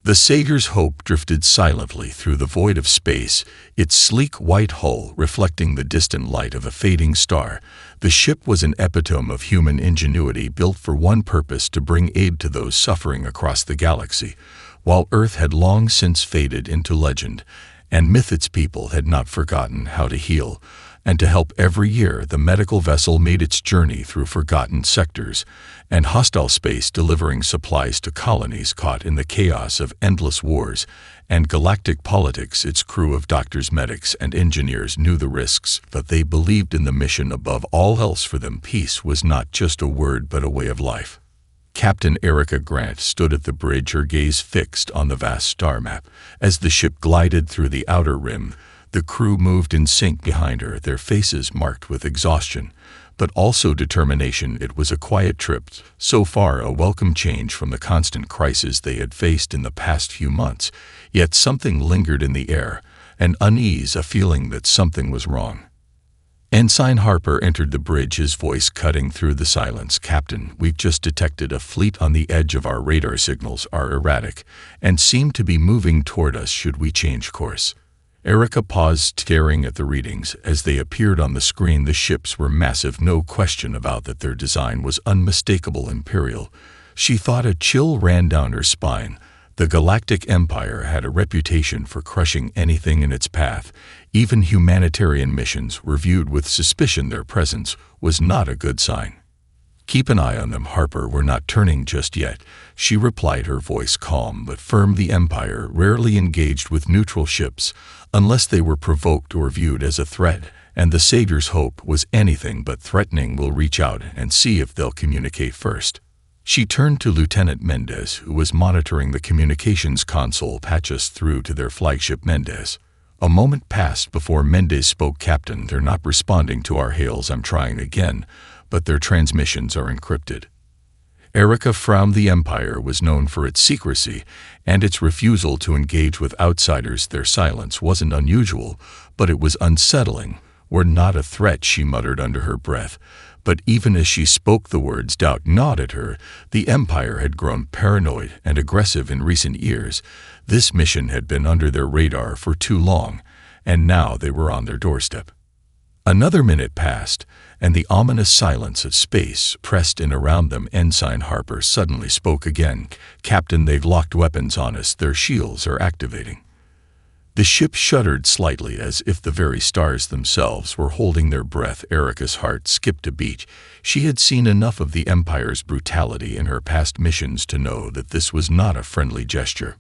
The Savior's Hope drifted silently through the void of space, its sleek white hull reflecting the distant light of a fading star. The ship was an epitome of human ingenuity, built for one purpose: to bring aid to those suffering across the galaxy. While Earth had long since faded into legend, and myth, its people had not forgotten how to heal and to help. Every year, the medical vessel made its journey through forgotten sectors and hostile space, delivering supplies to colonies caught in the chaos of endless wars and galactic politics. Its crew of doctors, medics, and engineers knew the risks, but they believed in the mission above all else. For them, peace was not just a word but a way of life. Captain Erica Grant stood at the bridge, her gaze fixed on the vast star map. As the ship glided through the outer rim, the crew moved in sync behind her, their faces marked with exhaustion, but also determination. It was a quiet trip, so far a welcome change from the constant crisis they had faced in the past few months, yet something lingered in the air, an unease, a feeling that something was wrong. Ensign Harper entered the bridge, his voice cutting through the silence. "Captain, we've just detected a fleet on the edge of our radar. Signals are erratic and seem to be moving toward us. Should we change course?" Erica paused, staring at the readings as they appeared on the screen. The ships were massive, no question about that. Their design was unmistakable imperial. She thought. A chill ran down her spine. The Galactic Empire had a reputation for crushing anything in its path. Even humanitarian missions were viewed with suspicion. Their presence was not a good sign. "Keep an eye on them, Harper. We're not turning just yet," she replied, her voice calm but firm. The Empire rarely engaged with neutral ships unless they were provoked or viewed as a threat, and the Savior's Hope was anything but threatening. "We'll reach out and see if they'll communicate first." She turned to Lieutenant Mendez, who was monitoring the communications console. "Patch us through to their flagship, Mendez." A moment passed before Mendez spoke. "Captain, they're not responding to our hails. I'm trying again, but their transmissions are encrypted." Erica frowned. The Empire was known for its secrecy and its refusal to engage with outsiders. Their silence wasn't unusual, but it was unsettling. "We're not a threat," she muttered under her breath. But even as she spoke the words, doubt gnawed at her. The Empire had grown paranoid and aggressive in recent years. This mission had been under their radar for too long, and now they were on their doorstep. Another minute passed, and the ominous silence of space pressed in around them. Ensign Harper suddenly spoke again. "Captain, they've locked weapons on us. Their shields are activating." The ship shuddered slightly, as if the very stars themselves were holding their breath. Erica's heart skipped a beat. She had seen enough of the Empire's brutality in her past missions to know that this was not a friendly gesture.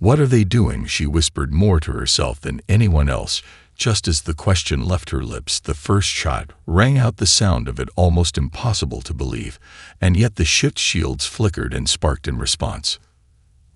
"What are they doing?" she whispered, more to herself than anyone else. Just as the question left her lips, the first shot rang out, the sound of it almost impossible to believe, and yet the ship's shields flickered and sparked in response.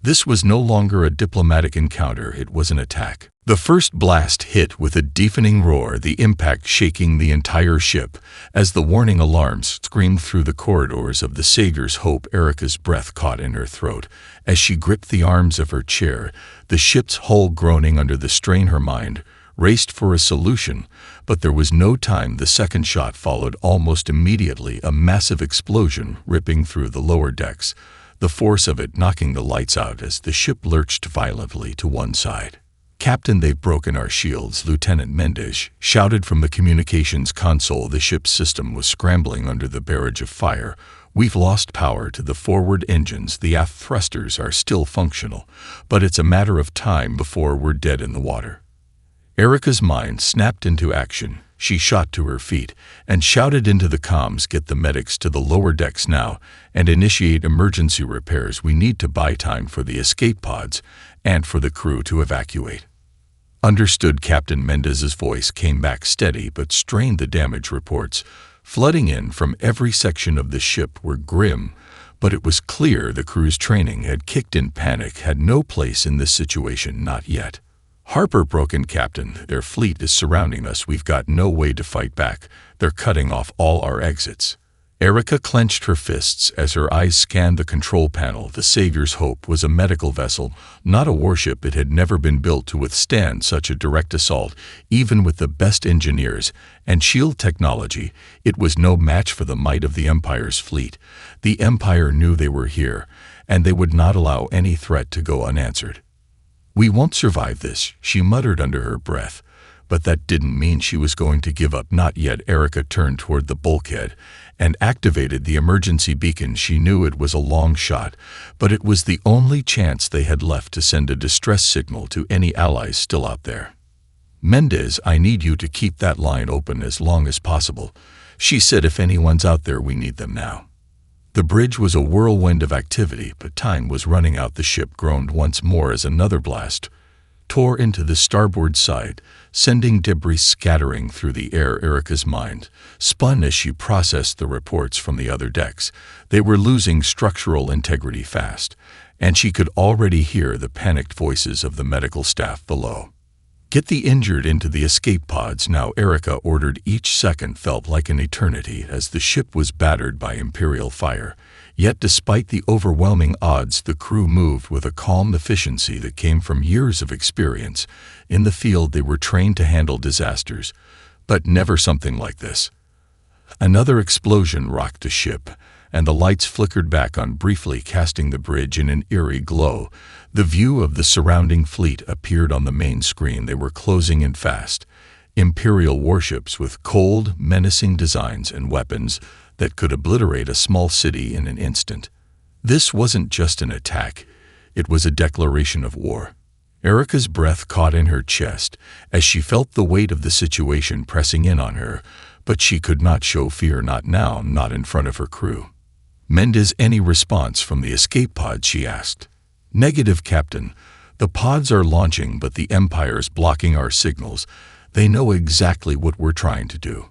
This was no longer a diplomatic encounter, it was an attack. The first blast hit with a deafening roar, the impact shaking the entire ship. As the warning alarms screamed through the corridors of the Savior's Hope, Erica's breath caught in her throat. As she gripped the arms of her chair, the ship's hull groaning under the strain, her mind raced for a solution, but there was no time. The second shot followed almost immediately, a massive explosion ripping through the lower decks, the force of it knocking the lights out as the ship lurched violently to one side. "Captain, they've broken our shields," Lieutenant Mendez shouted from the communications console. The ship's system was scrambling under the barrage of fire. "We've lost power to the forward engines. The aft thrusters are still functional, but it's a matter of time before we're dead in the water." Erica's mind snapped into action. She shot to her feet and shouted into the comms, "Get the medics to the lower decks now and initiate emergency repairs. We need to buy time for the escape pods and for the crew to evacuate." "Understood, Captain." Mendez's voice came back steady but strained. The damage reports flooding in from every section of the ship were grim, but it was clear the crew's training had kicked in. Panic had no place in this situation, not yet. "Harper, broken, Captain. Their fleet is surrounding us. We've got no way to fight back. They're cutting off all our exits." Erica clenched her fists as her eyes scanned the control panel. The Savior's Hope was a medical vessel, not a warship. It had never been built to withstand such a direct assault. Even with the best engineers and shield technology, it was no match for the might of the Empire's fleet. The Empire knew they were here, and they would not allow any threat to go unanswered. "We won't survive this," she muttered under her breath. But that didn't mean she was going to give up. Not yet. Erica turned toward the bulkhead and activated the emergency beacon. She knew it was a long shot, but it was the only chance they had left to send a distress signal to any allies still out there. "Mendez, I need you to keep that line open as long as possible," she said. "If anyone's out there, we need them now." The bridge was a whirlwind of activity, but time was running out. The ship groaned once more as another blast tore into the starboard side, sending debris scattering through the air. Erica's mind spun as she processed the reports from the other decks. They were losing structural integrity fast, and she could already hear the panicked voices of the medical staff below. "Get the injured into the escape pods now," Erica ordered. Each second felt like an eternity as the ship was battered by Imperial fire. Yet despite the overwhelming odds, the crew moved with a calm efficiency that came from years of experience. In the field, they were trained to handle disasters, but never something like this. Another explosion rocked the ship, and the lights flickered back on briefly, casting the bridge in an eerie glow. The view of the surrounding fleet appeared on the main screen. They were closing in fast. Imperial warships with cold, menacing designs and weapons that could obliterate a small city in an instant. This wasn't just an attack, it was a declaration of war. Erica's breath caught in her chest as she felt the weight of the situation pressing in on her, but she could not show fear. Not now, not in front of her crew. "Mendez, any response from the escape pods?" she asked. "Negative, Captain. The pods are launching, but the Empire's blocking our signals. They know exactly what we're trying to do."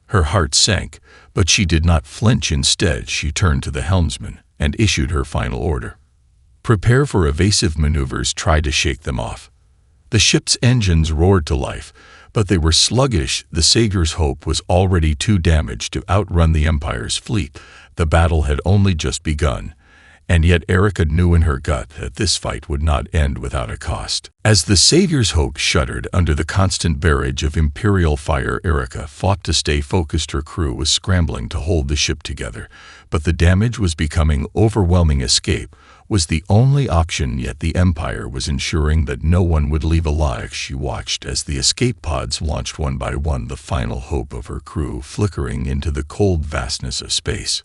Her heart sank, but she did not flinch. Instead, she turned to the helmsman and issued her final order. "Prepare for evasive maneuvers. Try to shake them off." The ship's engines roared to life, but they were sluggish. The Sager's Hope was already too damaged to outrun the Empire's fleet. The battle had only just begun, and yet Erica knew in her gut that this fight would not end without a cost. As the Savior's Hope shuddered under the constant barrage of Imperial fire, Erica fought to stay focused. Her crew was scrambling to hold the ship together, but the damage was becoming overwhelming. Escape was the only option, yet the Empire was ensuring that no one would leave alive. She watched as the escape pods launched one by one, the final hope of her crew flickering into the cold vastness of space.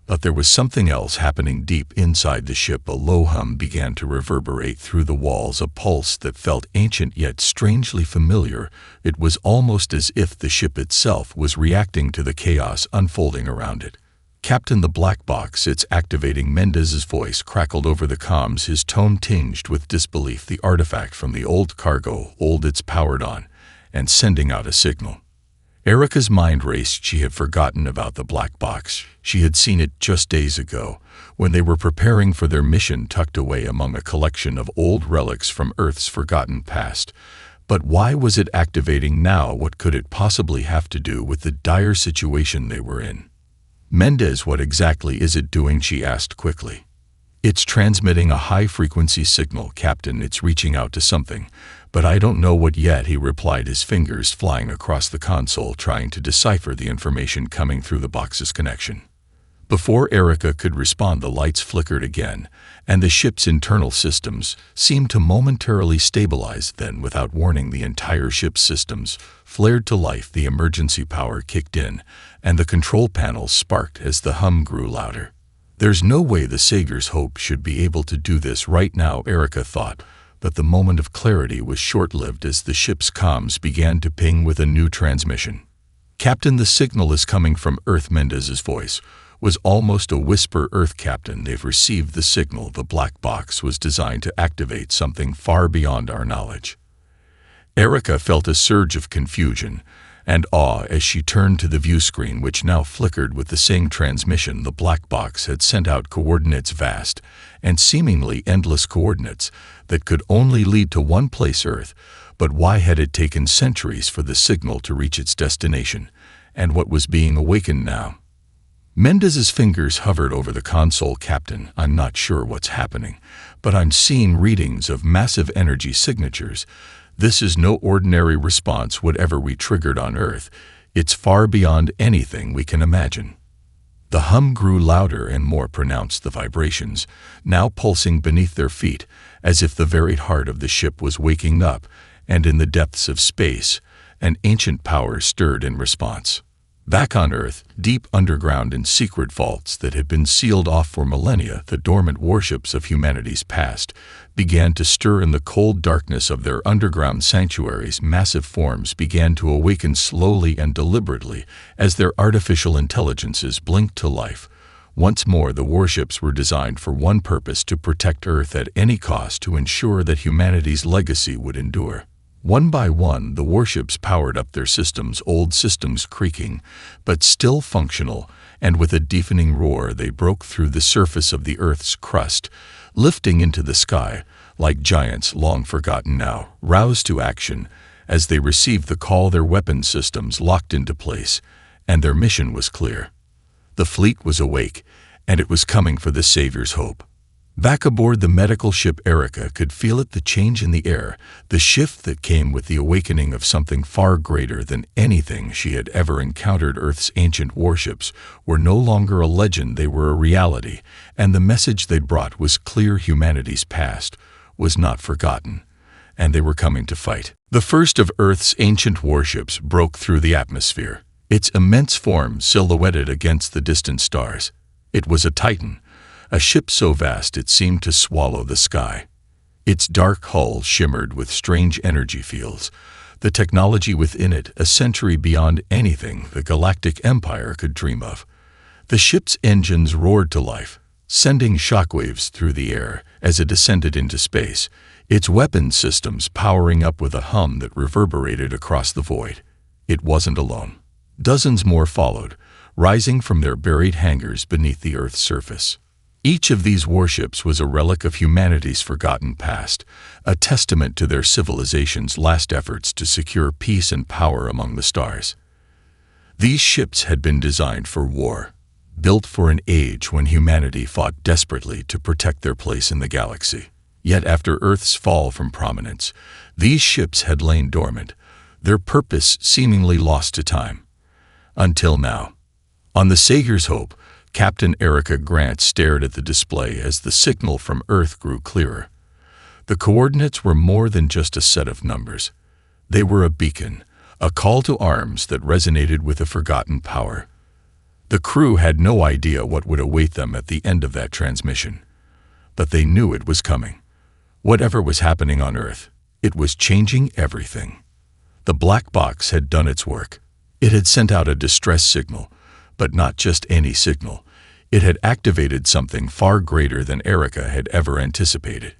But there was something else happening deep inside the ship. A low hum began to reverberate through the walls, a pulse that felt ancient yet strangely familiar. It was almost as if the ship itself was reacting to the chaos unfolding around it. "Captain, the black box, it's activating." Mendez's voice crackled over the comms, his tone tinged with disbelief. "The artifact from the old cargo, it's powered on and sending out a signal." Erica's mind raced. She had forgotten about the black box. She had seen it just days ago, when they were preparing for their mission, tucked away among a collection of old relics from Earth's forgotten past. But why was it activating now? What could it possibly have to do with the dire situation they were in? "Mendez, what exactly is it doing?" she asked quickly. "It's transmitting a high-frequency signal, Captain. It's reaching out to something, but I don't know what yet," he replied, his fingers flying across the console, trying to decipher the information coming through the box's connection. Before Erica could respond, the lights flickered again, and the ship's internal systems seemed to momentarily stabilize. Then, without warning, the entire ship's systems flared to life. The emergency power kicked in, and the control panels sparked as the hum grew louder. "There's no way the Sager's Hope should be able to do this right now," Erica thought, but the moment of clarity was short-lived as the ship's comms began to ping with a new transmission. "Captain, the signal is coming from Earth." Mendez's voice was almost a whisper. "Earth, Captain, they've received the signal. The black box was designed to activate something far beyond our knowledge." Erica felt a surge of confusion and awe as she turned to the view screen, which now flickered with the same transmission. The black box had sent out coordinates, vast and seemingly endless coordinates that could only lead to one place, Earth. But why had it taken centuries for the signal to reach its destination? And what was being awakened now? Mendez's fingers hovered over the console. "Captain, I'm not sure what's happening, but I'm seeing readings of massive energy signatures. This is no ordinary response, whatever we triggered on Earth. It's far beyond anything we can imagine." The hum grew louder and more pronounced, the vibrations, now pulsing beneath their feet, as if the very heart of the ship was waking up, and in the depths of space, an ancient power stirred in response. Back on Earth, deep underground in secret vaults that had been sealed off for millennia, the dormant warships of humanity's past began to stir in the cold darkness of their underground sanctuaries. Massive forms began to awaken slowly and deliberately as their artificial intelligences blinked to life. Once more, the warships were designed for one purpose: to protect Earth at any cost, to ensure that humanity's legacy would endure. One by one, the warships powered up their systems, old systems creaking, but still functional, and with a deafening roar they broke through the surface of the Earth's crust, lifting into the sky like giants long forgotten, now roused to action. As they received the call, their weapon systems locked into place, and their mission was clear. The fleet was awake, and it was coming for the Savior's hope. Back aboard the medical ship, Erica could feel it, the change in the air, the shift that came with the awakening of something far greater than anything she had ever encountered. Earth's ancient warships were no longer a legend, they were a reality, and the message they brought was clear: humanity's past was not forgotten, and they were coming to fight. The first of Earth's ancient warships broke through the atmosphere, its immense form silhouetted against the distant stars. It was a Titan, a ship so vast it seemed to swallow the sky. Its dark hull shimmered with strange energy fields, the technology within it a century beyond anything the Galactic Empire could dream of. The ship's engines roared to life, sending shockwaves through the air as it ascended into space, its weapon systems powering up with a hum that reverberated across the void. It wasn't alone. Dozens more followed, rising from their buried hangars beneath the Earth's surface. Each of these warships was a relic of humanity's forgotten past, a testament to their civilization's last efforts to secure peace and power among the stars. These ships had been designed for war, built for an age when humanity fought desperately to protect their place in the galaxy. Yet after Earth's fall from prominence, these ships had lain dormant, their purpose seemingly lost to time. Until now. On the Savior's Hope, Captain Erica Grant stared at the display as the signal from Earth grew clearer. The coordinates were more than just a set of numbers. They were a beacon, a call to arms that resonated with a forgotten power. The crew had no idea what would await them at the end of that transmission, but they knew it was coming. Whatever was happening on Earth, it was changing everything. The black box had done its work. It had sent out a distress signal, but not just any signal. It had activated something far greater than Erica had ever anticipated.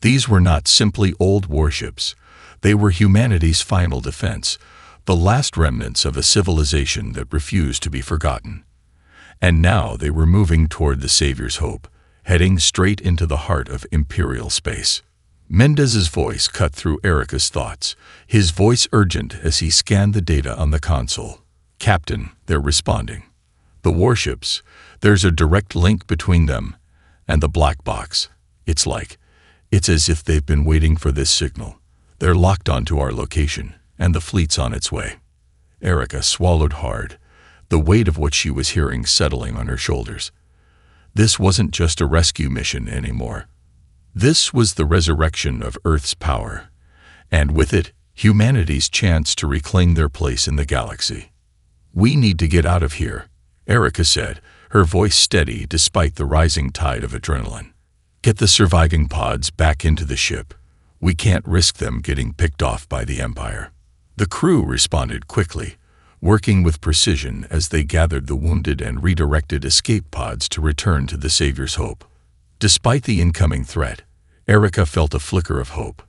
These were not simply old warships. They were humanity's final defense, the last remnants of a civilization that refused to be forgotten. And now they were moving toward the Savior's Hope, heading straight into the heart of Imperial space. Mendez's voice cut through Erica's thoughts, his voice urgent as he scanned the data on the console. "Captain," they're responding. "The warships, there's a direct link between them and the black box. It's as if they've been waiting for this signal. They're locked onto our location, and the fleet's on its way." Erica swallowed hard, the weight of what she was hearing settling on her shoulders. This wasn't just a rescue mission anymore. This was the resurrection of Earth's power, and with it, humanity's chance to reclaim their place in the galaxy. "We need to get out of here," Erica said, her voice steady despite the rising tide of adrenaline. "Get the surviving pods back into the ship. We can't risk them getting picked off by the Empire." The crew responded quickly, working with precision as they gathered the wounded and redirected escape pods to return to the Savior's Hope. Despite the incoming threat, Erica felt a flicker of hope.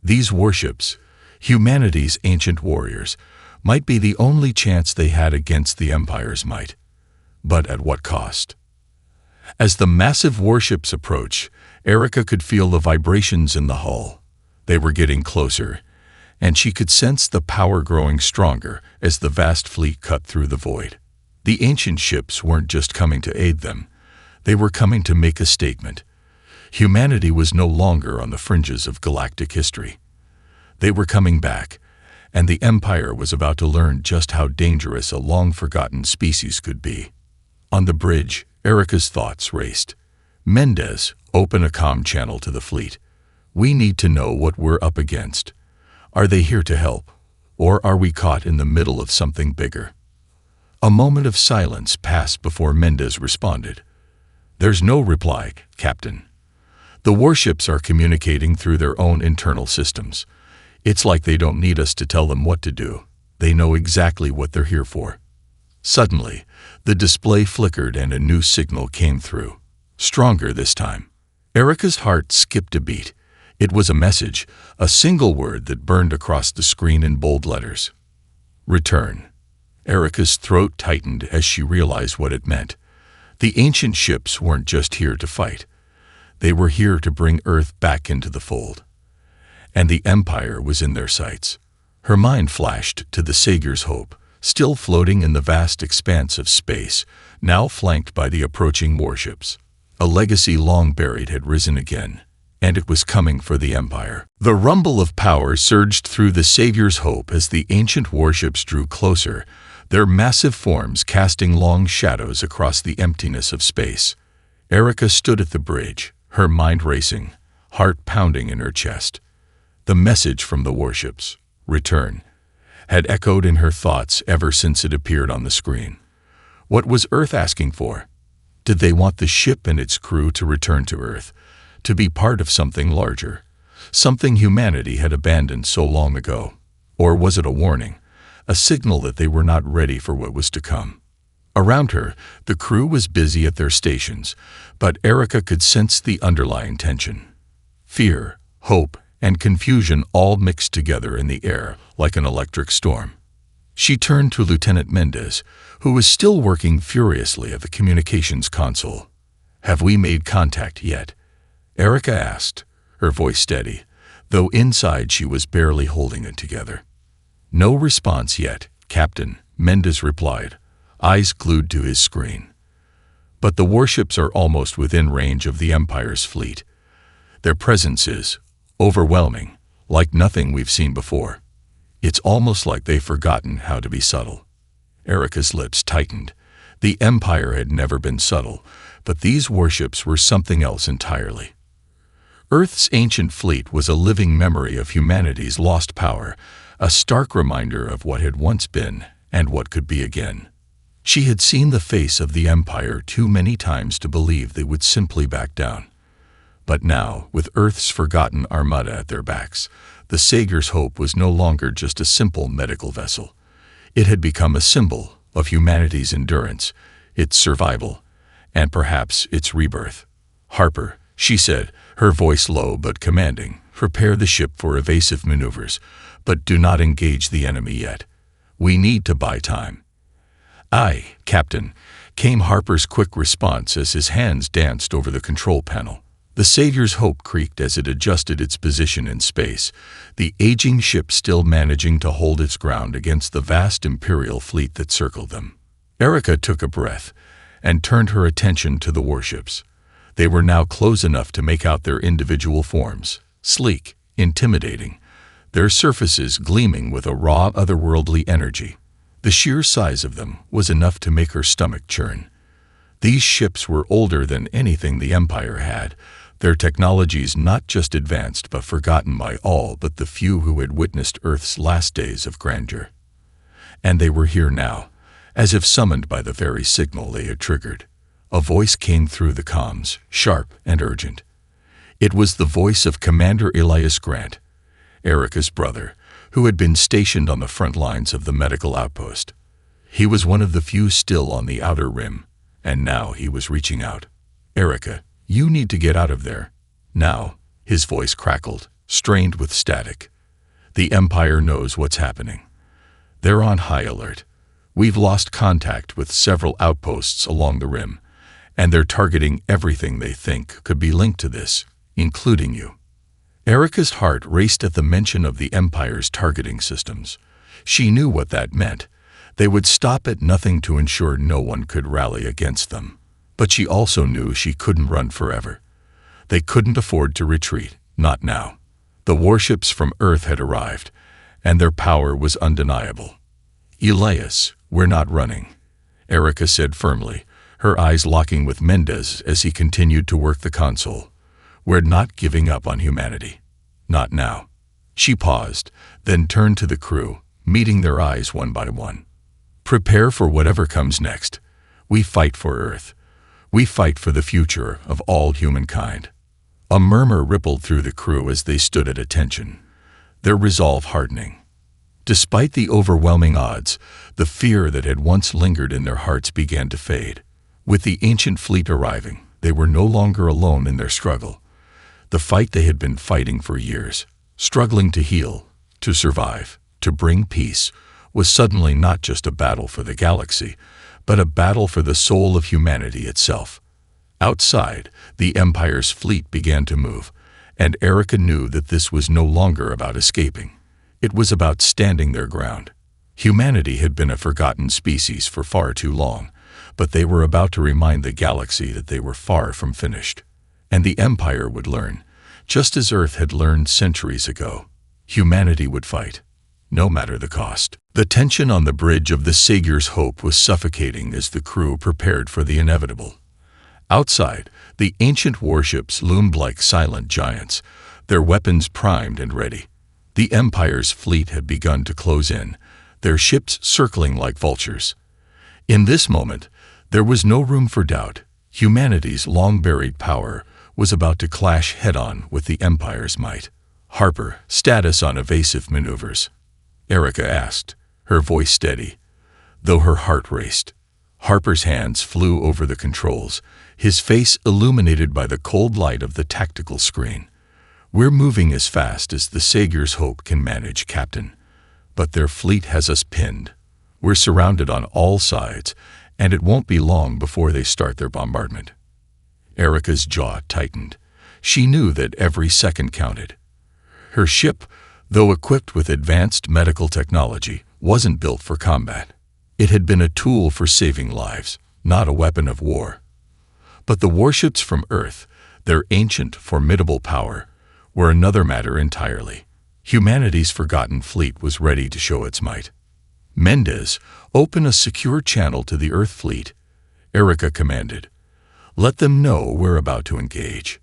These warships, humanity's ancient warriors, might be the only chance they had against the Empire's might. But at what cost? As the massive warships approached, Erica could feel the vibrations in the hull. They were getting closer, and she could sense the power growing stronger as the vast fleet cut through the void. The ancient ships weren't just coming to aid them. They were coming to make a statement. Humanity was no longer on the fringes of galactic history. They were coming back, and the Empire was about to learn just how dangerous a long-forgotten species could be. On the bridge, Erica's thoughts raced. Mendez, open a comm channel to the fleet. We need to know what we're up against. Are they here to help? Or are we caught in the middle of something bigger? A moment of silence passed before Mendez responded. There's no reply, Captain. The warships are communicating through their own internal systems. It's like they don't need us to tell them what to do. They know exactly what they're here for. Suddenly, the display flickered and a new signal came through. Stronger this time. Erica's heart skipped a beat. It was a message, a single word that burned across the screen in bold letters. Return. Erica's throat tightened as she realized what it meant. The ancient ships weren't just here to fight. They were here to bring Earth back into the fold. And the Empire was in their sights. Her mind flashed to the Sager's Hope, still floating in the vast expanse of space, now flanked by the approaching warships. A legacy long buried had risen again, and it was coming for the Empire. The rumble of power surged through the Savior's Hope as the ancient warships drew closer, their massive forms casting long shadows across the emptiness of space. Erica stood at the bridge, her mind racing, heart pounding in her chest. The message from the warships, return, had echoed in her thoughts ever since it appeared on the screen. What was Earth asking for? Did they want the ship and its crew to return to Earth, to be part of something larger, something humanity had abandoned so long ago? Or was it a warning, a signal that they were not ready for what was to come? Around her, the crew was busy at their stations, but Erica could sense the underlying tension. Fear, hope, and confusion all mixed together in the air like an electric storm. She turned to Lieutenant Mendez, who was still working furiously at the communications console. Have we made contact yet? Erica asked, her voice steady, though inside she was barely holding it together. No response yet, Captain, Mendez replied, eyes glued to his screen. But the warships are almost within range of the Empire's fleet. Their presence is overwhelming, like nothing we've seen before. It's almost like they've forgotten how to be subtle. Erica's lips tightened. The Empire had never been subtle, but these warships were something else entirely. Earth's ancient fleet was a living memory of humanity's lost power, a stark reminder of what had once been and what could be again. She had seen the face of the Empire too many times to believe they would simply back down. But now, with Earth's forgotten armada at their backs, the Sager's Hope was no longer just a simple medical vessel. It had become a symbol of humanity's endurance, its survival, and perhaps its rebirth. Harper, she said, her voice low but commanding, prepare the ship for evasive maneuvers, but do not engage the enemy yet. We need to buy time. Aye, Captain, came Harper's quick response as his hands danced over the control panel. The Savior's Hope creaked as it adjusted its position in space, the aging ship still managing to hold its ground against the vast Imperial fleet that circled them. Erica took a breath and turned her attention to the warships. They were now close enough to make out their individual forms, sleek, intimidating, their surfaces gleaming with a raw, otherworldly energy. The sheer size of them was enough to make her stomach churn. These ships were older than anything the Empire had, their technologies not just advanced but forgotten by all but the few who had witnessed Earth's last days of grandeur. And they were here now, as if summoned by the very signal they had triggered. A voice came through the comms, sharp and urgent. It was the voice of Commander Elias Grant, Erica's brother, who had been stationed on the front lines of the medical outpost. He was one of the few still on the outer rim, and now he was reaching out. Erica, you need to get out of there. Now, his voice crackled, strained with static. The Empire knows what's happening. They're on high alert. We've lost contact with several outposts along the rim, and they're targeting everything they think could be linked to this, including you. Erica's heart raced at the mention of the Empire's targeting systems. She knew what that meant. They would stop at nothing to ensure no one could rally against them. But she also knew she couldn't run forever. They couldn't afford to retreat, not now. The warships from Earth had arrived, and their power was undeniable. Elias, we're not running, Erica said firmly, her eyes locking with Mendez as he continued to work the console. "We're not giving up on humanity. Not now." She paused, then turned to the crew, meeting their eyes one by one. "Prepare for whatever comes next. We fight for Earth. We fight for the future of all humankind." A murmur rippled through the crew as they stood at attention, their resolve hardening. Despite the overwhelming odds, the fear that had once lingered in their hearts began to fade. With the ancient fleet arriving, they were no longer alone in their struggle. The fight they had been fighting for years, struggling to heal, to survive, to bring peace, was suddenly not just a battle for the galaxy, but a battle for the soul of humanity itself. Outside, the Empire's fleet began to move, and Erica knew that this was no longer about escaping. It was about standing their ground. Humanity had been a forgotten species for far too long, but they were about to remind the galaxy that they were far from finished. And the Empire would learn, just as Earth had learned centuries ago. Humanity would fight, no matter the cost. The tension on the bridge of the Sager's Hope was suffocating as the crew prepared for the inevitable. Outside, the ancient warships loomed like silent giants, their weapons primed and ready. The Empire's fleet had begun to close in, their ships circling like vultures. In this moment, there was no room for doubt. Humanity's long-buried power was about to clash head-on with the Empire's might. "Harper, status on evasive maneuvers?" Erica asked, her voice steady, though her heart raced. Harper's hands flew over the controls, his face illuminated by the cold light of the tactical screen. "We're moving as fast as the Sager's Hope can manage, Captain. But their fleet has us pinned. We're surrounded on all sides, and it won't be long before they start their bombardment." Erica's jaw tightened. She knew that every second counted. Her ship, though equipped with advanced medical technology, wasn't built for combat. It had been a tool for saving lives, not a weapon of war. But the warships from Earth, their ancient, formidable power, were another matter entirely. Humanity's forgotten fleet was ready to show its might. "Mendez, open a secure channel to the Earth fleet," Erica commanded. "Let them know we're about to engage."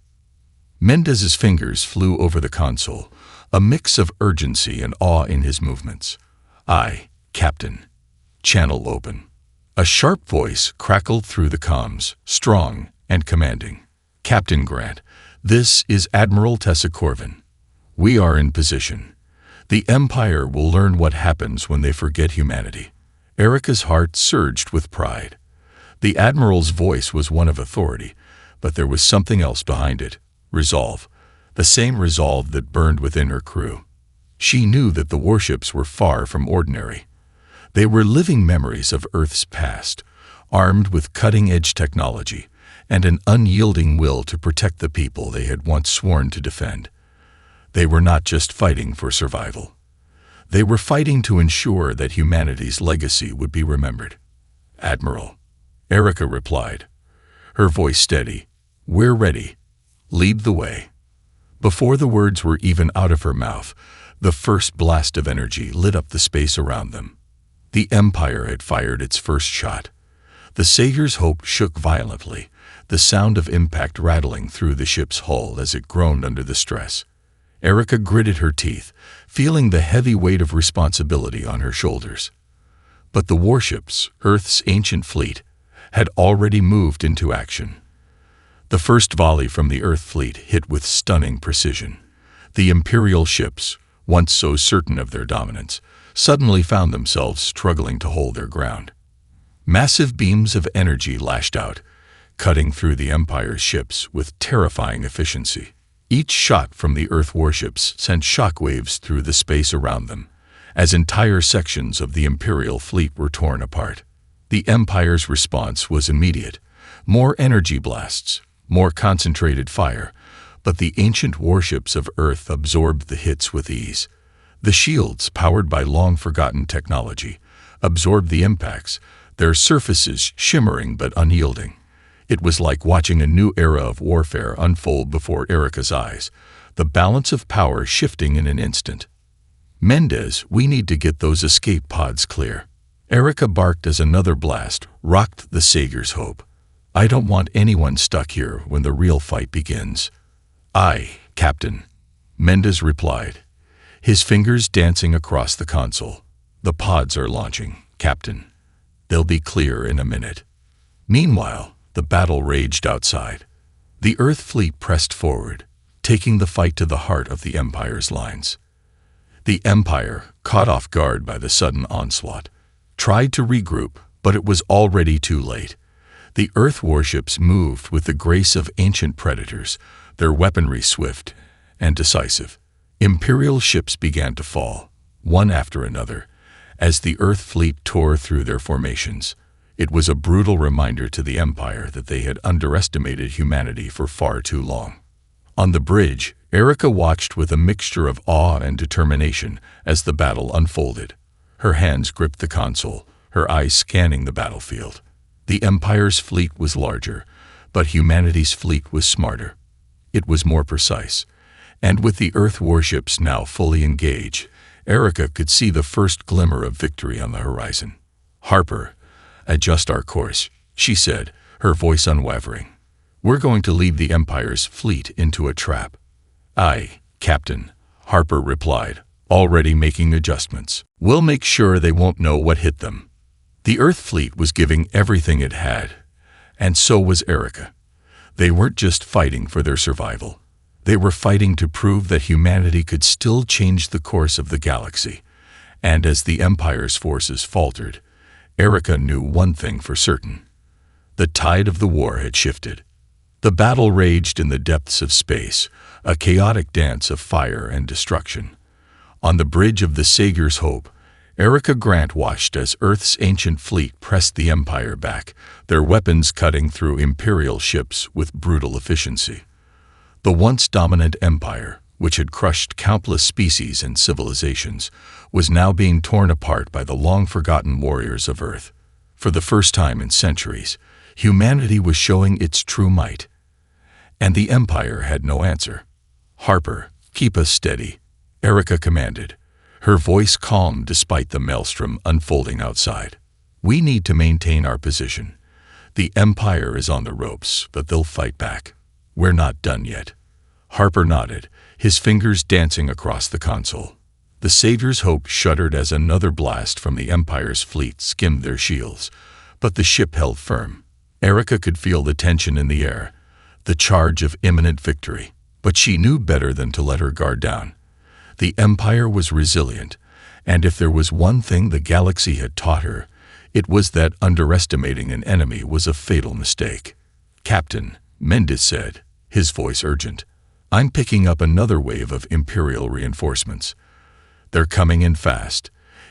Mendez's fingers flew over the console, a mix of urgency and awe in his movements. "Aye, Captain. Channel open." A sharp voice crackled through the comms, strong and commanding. "Captain Grant, this is Admiral Tessa Corvin. We are in position. The Empire will learn what happens when they forget humanity." Erica's heart surged with pride. The Admiral's voice was one of authority, but there was something else behind it. Resolve. The same resolve that burned within her crew. She knew that the warships were far from ordinary. They were living memories of Earth's past, armed with cutting-edge technology and an unyielding will to protect the people they had once sworn to defend. They were not just fighting for survival. They were fighting to ensure that humanity's legacy would be remembered. "Admiral," Erica replied, her voice steady, "we're ready. Lead the way." Before the words were even out of her mouth, the first blast of energy lit up the space around them. The Empire had fired its first shot. The Sager's Hope shook violently, the sound of impact rattling through the ship's hull as it groaned under the stress. Erica gritted her teeth, feeling the heavy weight of responsibility on her shoulders. But the warships, Earth's ancient fleet, had already moved into action. The first volley from the Earth fleet hit with stunning precision. The Imperial ships, once so certain of their dominance, suddenly found themselves struggling to hold their ground. Massive beams of energy lashed out, cutting through the Empire's ships with terrifying efficiency. Each shot from the Earth warships sent shockwaves through the space around them, as entire sections of the Imperial fleet were torn apart. The Empire's response was immediate. More energy blasts, more concentrated fire, but the ancient warships of Earth absorbed the hits with ease. The shields, powered by long-forgotten technology, absorbed the impacts, their surfaces shimmering but unyielding. It was like watching a new era of warfare unfold before Erica's eyes, the balance of power shifting in an instant. "Mendez, we need to get those escape pods clear." Erica barked as another blast rocked the Sager's Hope. I don't want anyone stuck here when the real fight begins." "Aye, Captain," Mendes replied, his fingers dancing across the console. "The pods are launching, Captain. They'll be clear in a minute." Meanwhile, the battle raged outside. The Earth fleet pressed forward, taking the fight to the heart of the Empire's lines. The Empire, caught off guard by the sudden onslaught, tried to regroup, but it was already too late. The Earth warships moved with the grace of ancient predators, their weaponry swift and decisive. Imperial ships began to fall, one after another, as the Earth fleet tore through their formations. It was a brutal reminder to the Empire that they had underestimated humanity for far too long. On the bridge, Erica watched with a mixture of awe and determination as the battle unfolded. Her hands gripped the console, her eyes scanning the battlefield. The Empire's fleet was larger, but humanity's fleet was smarter. It was more precise. And with the Earth warships now fully engaged, Erica could see the first glimmer of victory on the horizon. "Harper, adjust our course," she said, her voice unwavering. "We're going to lead the Empire's fleet into a trap." "Aye, Captain," Harper replied, already making adjustments. "We'll make sure they won't know what hit them." The Earth fleet was giving everything it had, and so was Erica. They weren't just fighting for their survival. They were fighting to prove that humanity could still change the course of the galaxy. And as the Empire's forces faltered, Erica knew one thing for certain. The tide of the war had shifted. The battle raged in the depths of space, a chaotic dance of fire and destruction. On the bridge of the Sager's Hope, Erica Grant watched as Earth's ancient fleet pressed the Empire back, their weapons cutting through Imperial ships with brutal efficiency. The once dominant Empire, which had crushed countless species and civilizations, was now being torn apart by the long-forgotten warriors of Earth. For the first time in centuries, humanity was showing its true might. And the Empire had no answer. "Harper, keep us steady," Erica commanded, her voice calm despite the maelstrom unfolding outside. "We need to maintain our position. The Empire is on the ropes, but they'll fight back. We're not done yet." Harper nodded, his fingers dancing across the console. The Savior's Hope shuddered as another blast from the Empire's fleet skimmed their shields, but the ship held firm. Erica could feel the tension in the air, the charge of imminent victory, but she knew better than to let her guard down. The Empire was resilient, and if there was one thing the galaxy had taught her, it was that underestimating an enemy was a fatal mistake. "Captain," Mendes said, his voice urgent, "I'm picking up another wave of Imperial reinforcements. They're coming in fast.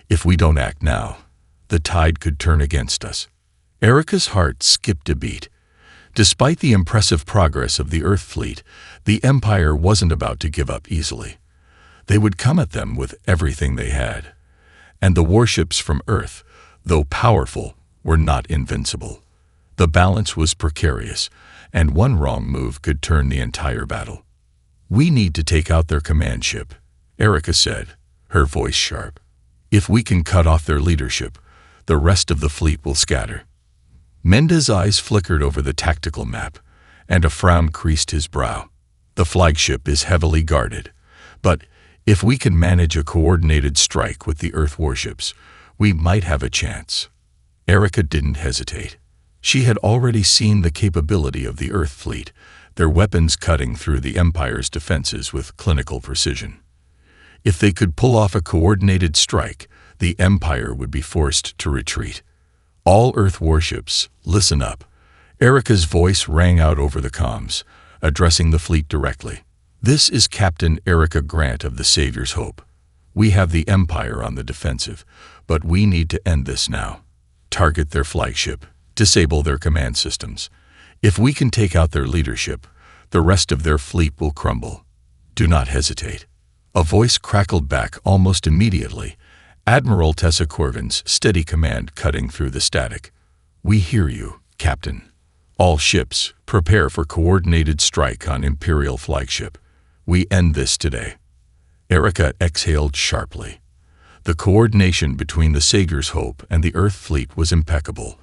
If we don't act now, the tide could turn against us." Erica's heart skipped a beat. Despite the impressive progress of the Earth fleet, the Empire wasn't about to give up easily. They would come at them with everything they had. And the warships from Earth, though powerful, were not invincible. The balance was precarious, and one wrong move could turn the entire battle. "We need to take out their command ship," Erica said, her voice sharp. "If we can cut off their leadership, the rest of the fleet will scatter." Mendes' eyes flickered over the tactical map, and a frown creased his brow. "The flagship is heavily guarded, but if we can manage a coordinated strike with the Earth warships, we might have a chance." Erica didn't hesitate. She had already seen the capability of the Earth fleet, their weapons cutting through the Empire's defenses with clinical precision. If they could pull off a coordinated strike, the Empire would be forced to retreat. "All Earth warships, listen up." Erica's voice rang out over the comms, addressing the fleet directly. "This is Captain Erica Grant of the Savior's Hope. We have the Empire on the defensive, but we need to end this now. Target their flagship, disable their command systems. If we can take out their leadership, the rest of their fleet will crumble. Do not hesitate." A voice crackled back almost immediately, Admiral Tessa Corvin's steady command cutting through the static. "We hear you, Captain. All ships, prepare for coordinated strike on Imperial flagship. We end this today." Erica exhaled sharply. The coordination between the Sager's Hope and the Earth fleet was impeccable.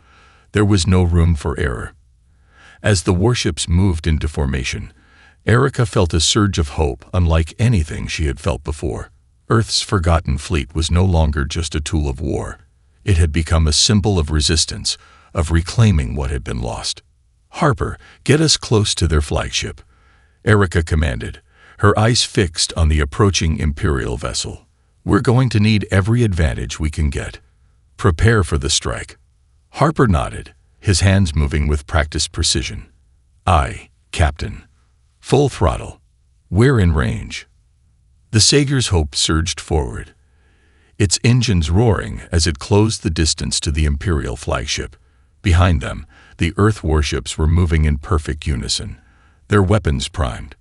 There was no room for error. As the warships moved into formation, Erica felt a surge of hope unlike anything she had felt before. Earth's forgotten fleet was no longer just a tool of war. It had become a symbol of resistance, of reclaiming what had been lost. "Harper, get us close to their flagship," Erica commanded, her eyes fixed on the approaching Imperial vessel. "We're going to need every advantage we can get. Prepare for the strike." Harper nodded, his hands moving with practiced precision. "Aye, Captain. Full throttle. We're in range." The Savior's Hope surged forward, its engines roaring as it closed the distance to the Imperial flagship. Behind them, the Earth warships were moving in perfect unison, their weapons primed.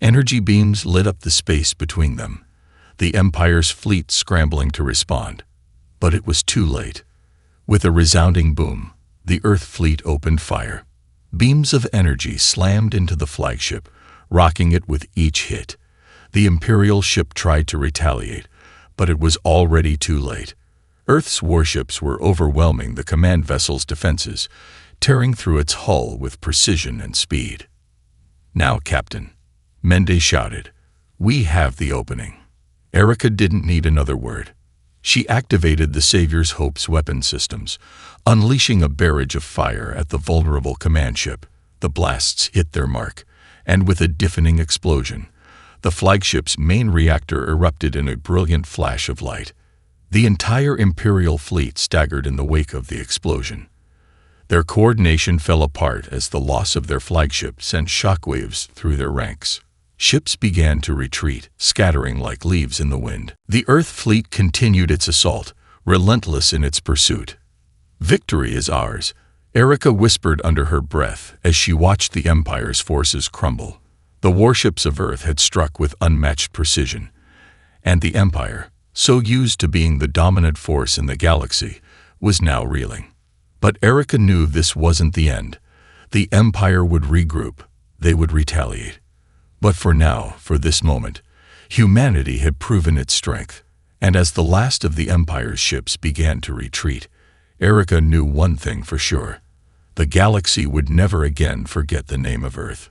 Energy beams lit up the space between them, the Empire's fleet scrambling to respond. But it was too late. With a resounding boom, the Earth fleet opened fire. Beams of energy slammed into the flagship, rocking it with each hit. The Imperial ship tried to retaliate, but it was already too late. Earth's warships were overwhelming the command vessel's defenses, tearing through its hull with precision and speed. "Now, Captain," Mende shouted, "we have the opening." Erica didn't need another word. She activated the Savior's Hope's weapon systems, unleashing a barrage of fire at the vulnerable command ship. The blasts hit their mark, and with a deafening explosion, the flagship's main reactor erupted in a brilliant flash of light. The entire Imperial fleet staggered in the wake of the explosion. Their coordination fell apart as the loss of their flagship sent shockwaves through their ranks. Ships began to retreat, scattering like leaves in the wind. The Earth fleet continued its assault, relentless in its pursuit. "Victory is ours," Erica whispered under her breath as she watched the Empire's forces crumble. The warships of Earth had struck with unmatched precision, and the Empire, so used to being the dominant force in the galaxy, was now reeling. But Erica knew this wasn't the end. The Empire would regroup, they would retaliate. But for now, for this moment, humanity had proven its strength, and as the last of the Empire's ships began to retreat, Erica knew one thing for sure. The galaxy would never again forget the name of Earth.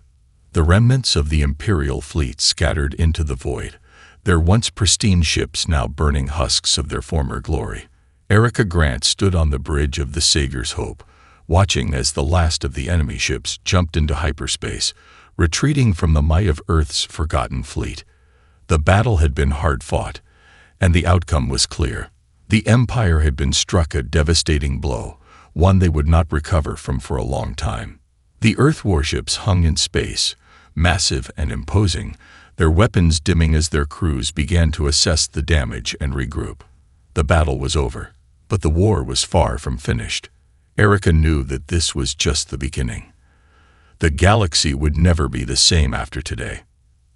The remnants of the Imperial fleet scattered into the void, their once pristine ships now burning husks of their former glory. Erica Grant stood on the bridge of the Savior's Hope, watching as the last of the enemy ships jumped into hyperspace, retreating from the might of Earth's forgotten fleet. The battle had been hard-fought, and the outcome was clear. The Empire had been struck a devastating blow, one they would not recover from for a long time. The Earth warships hung in space, massive and imposing, their weapons dimming as their crews began to assess the damage and regroup. The battle was over, but the war was far from finished. Erica knew that this was just the beginning. The galaxy would never be the same after today.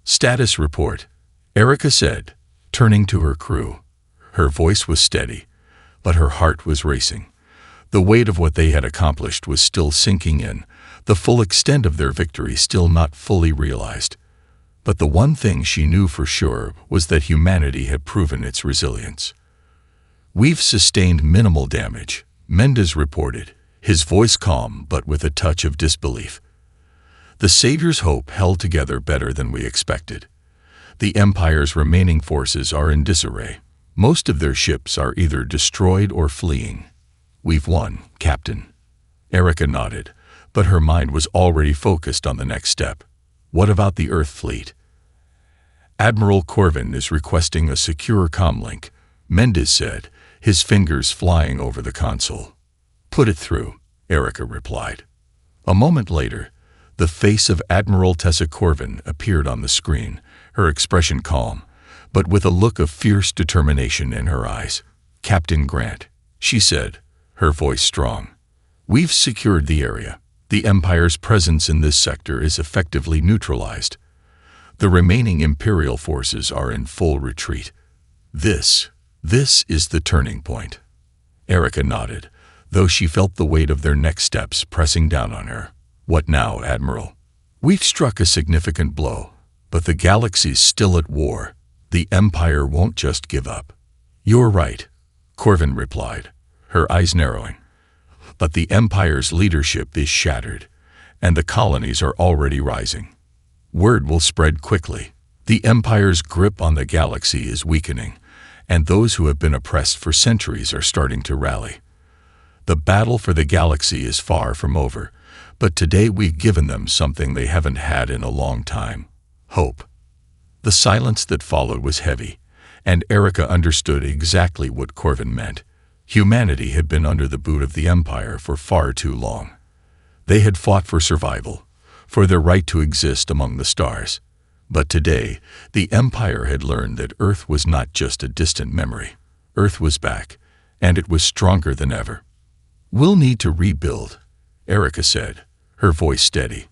"Status report," Erica said, turning to her crew. Her voice was steady, but her heart was racing. The weight of what they had accomplished was still sinking in, the full extent of their victory still not fully realized. But the one thing she knew for sure was that humanity had proven its resilience. "We've sustained minimal damage," Mendes reported, his voice calm but with a touch of disbelief. "The Savior's Hope held together better than we expected. The Empire's remaining forces are in disarray. Most of their ships are either destroyed or fleeing." "We've won, Captain." Erica nodded, but her mind was already focused on the next step. "What about the Earth fleet?" "Admiral Corvin is requesting a secure comlink," Mendes said, his fingers flying over the console. "Put it through," Erica replied. A moment later, the face of Admiral Tessa Corvin appeared on the screen, her expression calm, but with a look of fierce determination in her eyes. "Captain Grant," she said, her voice strong, "we've secured the area. The Empire's presence in this sector is effectively neutralized. The remaining Imperial forces are in full retreat. This is the turning point." Erica nodded, though she felt the weight of their next steps pressing down on her. "What now, Admiral?" "We've struck a significant blow, but the galaxy's still at war. The Empire won't just give up." "You're right," Corvin replied, her eyes narrowing. "But the Empire's leadership is shattered, and the colonies are already rising. Word will spread quickly. The Empire's grip on the galaxy is weakening, and those who have been oppressed for centuries are starting to rally. The battle for the galaxy is far from over, but today we've given them something they haven't had in a long time: hope. The silence that followed was heavy, and Erica understood exactly what Corvin meant. Humanity had been under the boot of the Empire for far too long. They had fought for survival, for their right to exist among the stars. But today, the Empire had learned that Earth was not just a distant memory. Earth was back, and it was stronger than ever. "We'll need to rebuild," Erica said, her voice steady.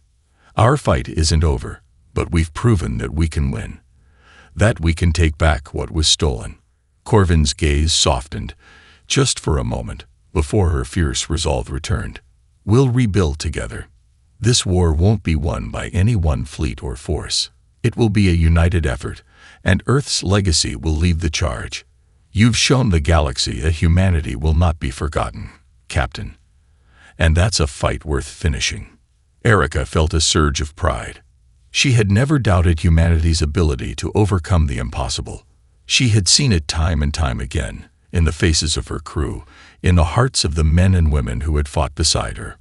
"Our fight isn't over, but we've proven that we can win. That we can take back what was stolen." Corvin's gaze softened, just for a moment, before her fierce resolve returned. "We'll rebuild together. This war won't be won by any one fleet or force. It will be a united effort, and Earth's legacy will lead the charge. You've shown the galaxy that humanity will not be forgotten, Captain. And that's a fight worth finishing." Erica felt a surge of pride. She had never doubted humanity's ability to overcome the impossible. She had seen it time and time again, in the faces of her crew, in the hearts of the men and women who had fought beside her.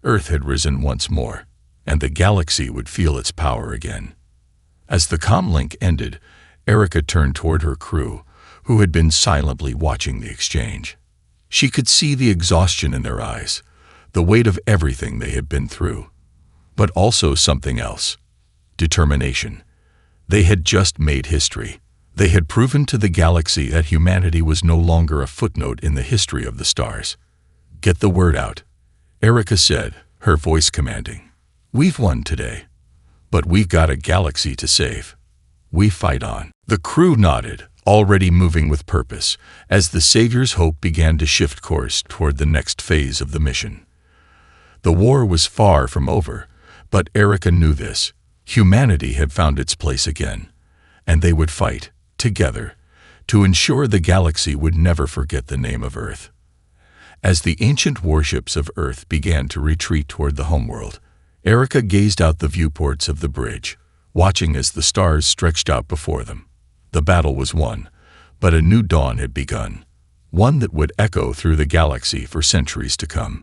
Earth had risen once more, and the galaxy would feel its power again. As the comlink ended, Erica turned toward her crew, who had been silently watching the exchange. She could see the exhaustion in their eyes, the weight of everything they had been through, but also something else: determination. They had just made history. They had proven to the galaxy that humanity was no longer a footnote in the history of the stars. "Get the word out," Erica said, her voice commanding. "We've won today, but we've got a galaxy to save. We fight on." The crew nodded, already moving with purpose, as the Savior's hope began to shift course toward the next phase of the mission. The war was far from over, but Erica knew this. Humanity had found its place again, and they would fight, together, to ensure the galaxy would never forget the name of Earth. As the ancient warships of Earth began to retreat toward the homeworld, Erica gazed out the viewports of the bridge, watching as the stars stretched out before them. The battle was won, but a new dawn had begun, one that would echo through the galaxy for centuries to come.